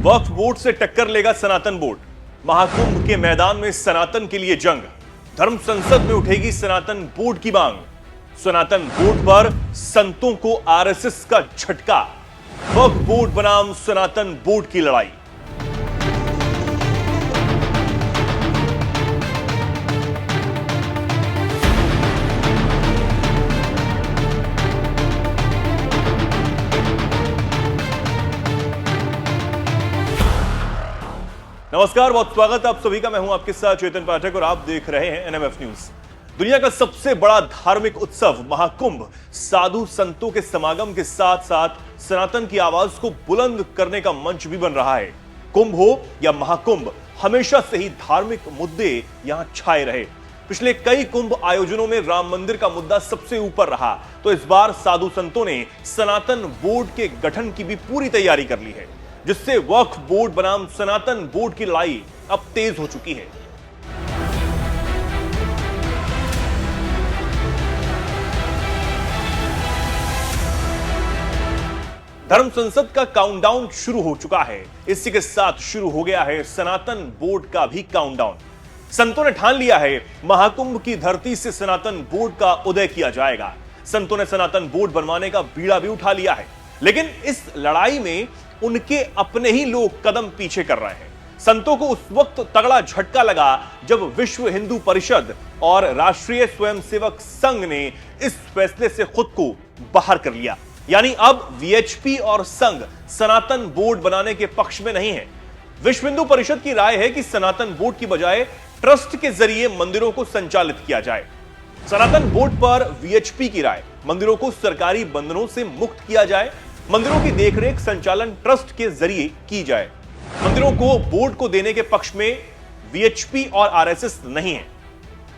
वक्फ board से टक्कर लेगा सनातन बोर्ड। महाकुंभ के मैदान में सनातन के लिए जंग। धर्म संसद में उठेगी सनातन बोर्ड की मांग। सनातन बोर्ड पर संतों को आरएसएस का झटका। वक्फ बोर्ड बनाम सनातन बोर्ड की लड़ाई। नमस्कार, बहुत स्वागत है आप सभी का। मैं हूं आपके साथ चेतन पाठक और आप देख रहे हैं एनएमएफ न्यूज। दुनिया का सबसे बड़ा धार्मिक उत्सव महाकुंभ साधु संतों के समागम के साथ साथ सनातन की आवाज को बुलंद करने का मंच भी बन रहा है। कुंभ हो या महाकुंभ, हमेशा से ही धार्मिक मुद्दे यहां छाए रहे। पिछले कई कुंभ आयोजनों में राम मंदिर का मुद्दा सबसे ऊपर रहा, तो इस बार साधु संतों ने सनातन बोर्ड के गठन की भी पूरी तैयारी कर ली है, जिससे वक्फ बोर्ड बनाम सनातन बोर्ड की लड़ाई अब तेज हो चुकी है। धर्म संसद का काउंटडाउन शुरू हो चुका है। इसी के साथ शुरू हो गया है सनातन बोर्ड का भी काउंटडाउन। संतों ने ठान लिया है महाकुंभ की धरती से सनातन बोर्ड का उदय किया जाएगा। संतों ने सनातन बोर्ड बनवाने का बीड़ा भी उठा लिया है, लेकिन इस लड़ाई में उनके अपने ही लोग कदम पीछे कर रहे हैं। संतों को उस वक्त तगड़ा झटका लगा जब विश्व हिंदू परिषद और राष्ट्रीय स्वयंसेवक संघ ने इस फैसले से खुद को बाहर कर लिया। यानी अब वीएचपी और संघ सनातन बोर्ड बनाने के पक्ष में नहीं है। विश्व हिंदू परिषद की राय है कि सनातन बोर्ड की बजाय ट्रस्ट के जरिए मंदिरों को संचालित किया जाए। सनातन बोर्ड पर वीएचपी की राय, मंदिरों को सरकारी बंधनों से मुक्त किया जाए, मंदिरों की देखरेख संचालन ट्रस्ट के जरिए की जाए। मंदिरों को बोर्ड को देने के पक्ष में वीएचपी और आरएसएस नहीं है।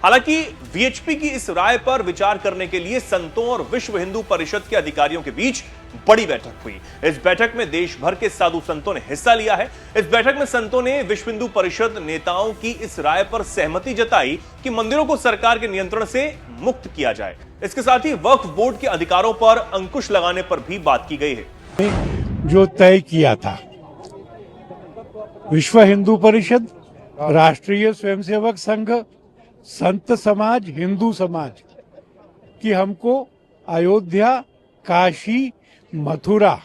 हालांकि वीएचपी की इस राय पर विचार करने के लिए संतों और विश्व हिंदू परिषद के अधिकारियों के बीच बड़ी बैठक हुई। इस बैठक में देश भर के साधु संतों ने हिस्सा लिया है। इस बैठक में संतों ने विश्व हिंदू परिषद नेताओं की इस राय पर सहमति जताई कि मंदिरों को सरकार के नियंत्रण से मुक्त किया जाए। इसके साथ ही वक्फ बोर्ड के अधिकारों पर अंकुश लगाने पर भी बात की गई है। जो तय किया था विश्व हिंदू परिषद, राष्ट्रीय स्वयंसेवक संघ, संत समाज, हिंदू समाज कि हमको अयोध्या, काशी, मथुरा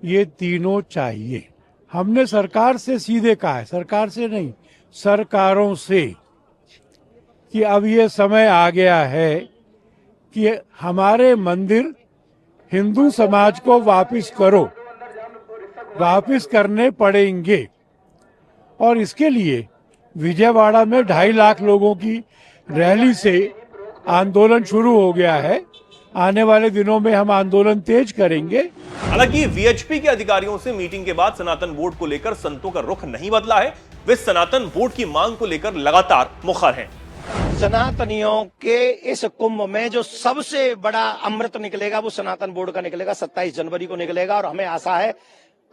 ये तीनों चाहिए। हमने सरकार से सीधे कहा है, सरकार से नहीं, सरकारों से, कि अब ये समय आ गया है कि हमारे मंदिर हिंदू समाज को वापस करो, वापस करने पड़ेंगे। और इसके लिए विजयवाड़ा में 2.5 लाख लोगों की रैली से आंदोलन शुरू हो गया है। आने वाले दिनों में हम आंदोलन तेज करेंगे। हालांकि वीएचपी के अधिकारियों से मीटिंग के बाद सनातन बोर्ड को लेकर संतों का रुख नहीं बदला है। वे सनातन बोर्ड की मांग को लेकर लगातार मुखर हैं। सनातनियों के इस कुंभ में जो सबसे बड़ा अमृत निकलेगा वो सनातन बोर्ड का निकलेगा। 27 जनवरी को निकलेगा और हमें आशा है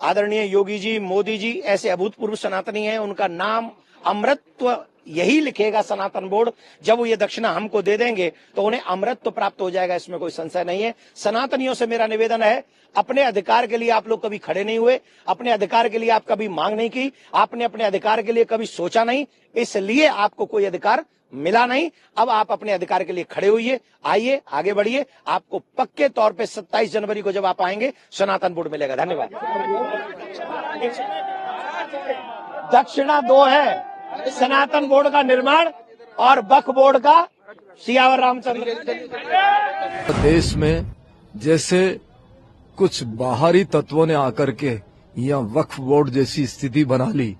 आदरणीय योगी जी, मोदी जी ऐसे अभूतपूर्व सनातनी हैं, उनका नाम अमृतत्व यही लिखेगा सनातन बोर्ड। जब वो ये दक्षिणा हमको दे देंगे तो उन्हें अमृतत्व प्राप्त हो जाएगा, इसमें कोई संशय नहीं है। सनातनियों से मेरा निवेदन है, अपने अधिकार के लिए आप लोग कभी खड़े नहीं हुए, अपने अधिकार के लिए आप कभी मांग नहीं की, आपने अपने अधिकार के लिए कभी सोचा नहीं, इसलिए आपको कोई अधिकार मिला नहीं। अब आप अपने अधिकार के लिए खड़े हुइए, आइए आगे बढ़िए। आपको पक्के तौर पे 27 जनवरी को जब आप आएंगे सनातन बोर्ड मिलेगा। धन्यवाद। दक्षिणा 2 है, सनातन बोर्ड का निर्माण और वक्फ बोर्ड का सियावर रामचंद्र। देश में जैसे कुछ बाहरी तत्वों ने आकर के यहाँ वक्फ बोर्ड जैसी स्थिति बना ली,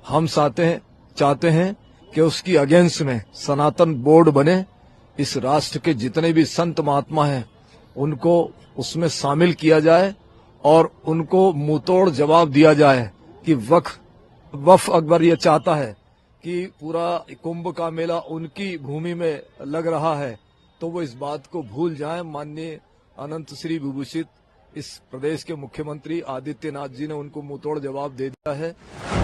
हम चाहते हैं कि उसकी अगेंस्ट में सनातन बोर्ड बने। इस राष्ट्र के जितने भी संत महात्मा हैं उनको उसमें शामिल किया जाए और उनको मुंहतोड़ जवाब दिया जाए कि वक्फ अकबर ये चाहता है कि पूरा कुंभ का मेला उनकी भूमि में लग रहा है, तो वो इस बात को भूल जाएं। माननीय अनंत श्री विभूषित इस प्रदेश के मुख्यमंत्री आदित्यनाथ जी ने उनको मुंहतोड़ जवाब दे दिया है।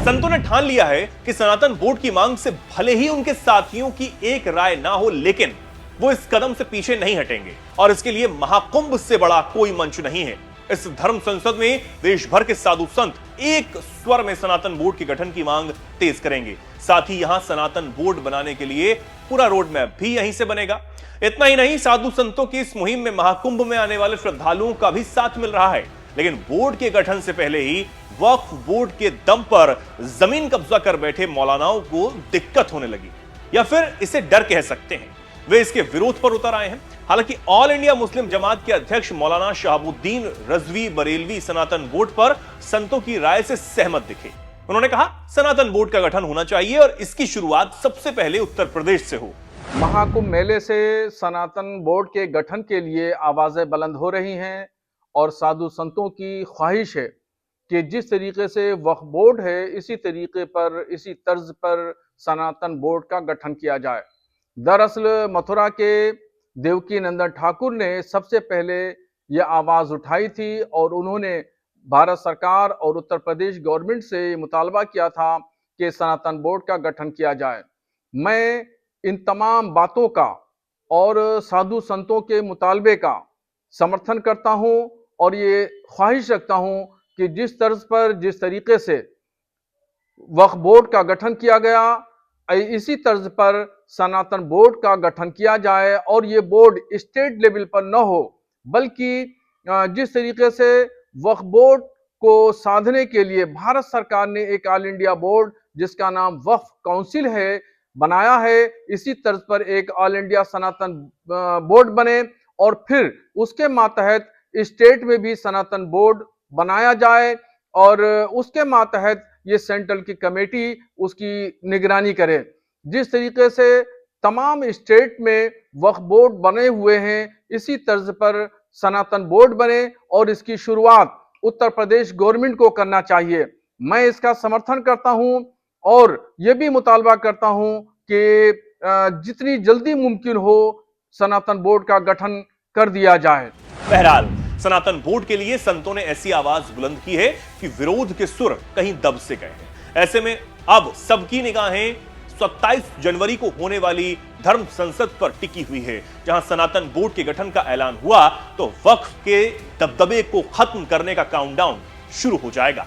संतों ने ठान लिया है कि सनातन बोर्ड की मांग से भले ही उनके साथियों की एक राय ना हो, लेकिन वो इस कदम से पीछे नहीं हटेंगे और इसके लिए महाकुंभ से बड़ा कोई मंच नहीं है। इस धर्म संसद में देश भर के साधु संत एक स्वर में सनातन बोर्ड के गठन की मांग तेज करेंगे। साथ ही यहां सनातन बोर्ड बनाने के लिए पूरा रोड मैप भी यहीं से बनेगा। इतना ही नहीं, साधु संतों की इस मुहिम में महाकुंभ में आने वाले श्रद्धालुओं का भी साथ मिल रहा है। लेकिन बोर्ड के गठन से पहले ही वक्फ बोर्ड के दम पर जमीन कब्जा कर बैठे मौलानाओं को दिक्कत होने लगी, या फिर इसे डर कह सकते हैं। वे इसके विरोध पर उतर आए हैं। हालांकि ऑल इंडिया मुस्लिम जमात के अध्यक्ष मौलाना शहाबुद्दीन रजवी बरेलवी सनातन बोर्ड पर संतों की राय से सहमत दिखे। उन्होंने कहा, सनातन बोर्ड का गठन होना चाहिए और इसकी शुरुआत सबसे पहले उत्तर प्रदेश से हो। महाकुंभ मेले से सनातन बोर्ड के गठन के लिए आवाजें बुलंद हो रही हैं और साधु संतों की ख्वाहिश है कि जिस तरीके से वक्फ बोर्ड है, इसी तरीके पर, इसी तर्ज पर सनातन बोर्ड का गठन किया जाए। दरअसल मथुरा के देवकी नंदन ठाकुर ने सबसे पहले यह आवाज उठाई थी और उन्होंने भारत सरकार और उत्तर प्रदेश गवर्नमेंट से मुतालबा किया था कि सनातन बोर्ड का गठन किया जाए। मैं इन तमाम बातों का और साधु संतों के मुतालबे का समर्थन करता हूं और ये ख्वाहिश रखता हूं कि जिस तर्ज पर, जिस तरीके से वक्फ बोर्ड का गठन किया गया, इसी तर्ज पर सनातन बोर्ड का गठन किया जाए और ये बोर्ड स्टेट लेवल पर न हो, बल्कि जिस तरीके से वक्फ बोर्ड को साधने के लिए भारत सरकार ने एक ऑल इंडिया बोर्ड जिसका नाम वक्फ काउंसिल है बनाया है, इसी तर्ज पर एक ऑल इंडिया सनातन बोर्ड बने और फिर उसके मातहत स्टेट में भी सनातन बोर्ड बनाया जाए और उसके मातहत ये सेंट्रल की कमेटी उसकी निगरानी करे। जिस तरीके से तमाम स्टेट में वक्फ बोर्ड बने हुए हैं, इसी तर्ज पर सनातन बोर्ड बने और इसकी शुरुआत उत्तर प्रदेश गवर्नमेंट को करना चाहिए। मैं इसका समर्थन करता हूं और यह भी मुतालबा करता हूं कि जितनी जल्दी मुमकिन हो सनातन बोर्ड का गठन कर दिया जाए। बहरहाल, सनातन बोर्ड के लिए संतों ने ऐसी आवाज बुलंद की है कि विरोध के सुर कहीं दब से गए हैं। ऐसे में अब सबकी निगाहें 27 जनवरी को होने वाली धर्म संसद पर टिकी हुई है, जहां सनातन बोर्ड के गठन का ऐलान हुआ तो वक्फ के दबदबे को खत्म करने का काउंटडाउन शुरू हो जाएगा।